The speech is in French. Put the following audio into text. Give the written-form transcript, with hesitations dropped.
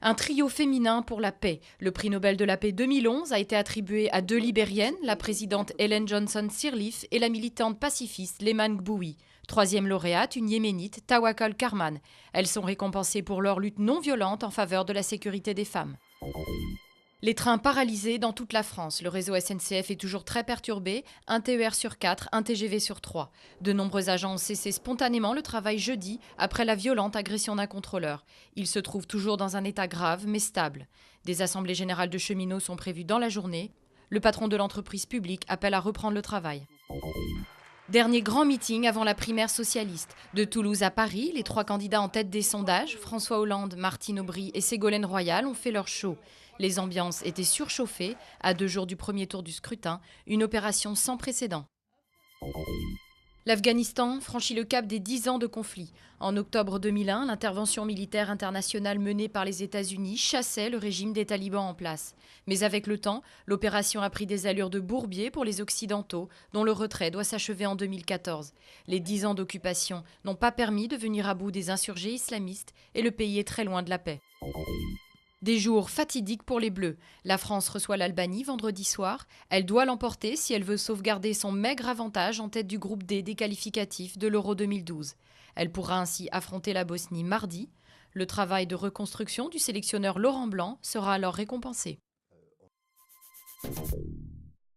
Un trio féminin pour la paix. Le prix Nobel de la paix 2011 a été attribué à deux Libériennes, la présidente Ellen Johnson Sirleaf et la militante pacifiste Leman Gbowee. Troisième lauréate, une Yéménite, Tawakkol Karman. Elles sont récompensées pour leur lutte non violente en faveur de la sécurité des femmes. Les trains paralysés dans toute la France. Le réseau SNCF est toujours très perturbé. Un TER sur 4, un TGV sur 3. De nombreux agents ont cessé spontanément le travail jeudi après la violente agression d'un contrôleur. Ils se trouvent toujours dans un état grave mais stable. Des assemblées générales de cheminots sont prévues dans la journée. Le patron de l'entreprise publique appelle à reprendre le travail. Dernier grand meeting avant la primaire socialiste. De Toulouse à Paris, les trois candidats en tête des sondages, François Hollande, Martine Aubry et Ségolène Royal, ont fait leur show. Les ambiances étaient surchauffées. À 2 jours du premier tour du scrutin, une opération sans précédent. L'Afghanistan franchit le cap des 10 ans de conflit. En octobre 2001, l'intervention militaire internationale menée par les États-Unis chassait le régime des talibans en place. Mais avec le temps, l'opération a pris des allures de bourbier pour les Occidentaux, dont le retrait doit s'achever en 2014. Les 10 ans d'occupation n'ont pas permis de venir à bout des insurgés islamistes et le pays est très loin de la paix. Des jours fatidiques pour les Bleus. La France reçoit l'Albanie vendredi soir. Elle doit l'emporter si elle veut sauvegarder son maigre avantage en tête du groupe D des qualificatifs de l'Euro 2012. Elle pourra ainsi affronter la Bosnie mardi. Le travail de reconstruction du sélectionneur Laurent Blanc sera alors récompensé.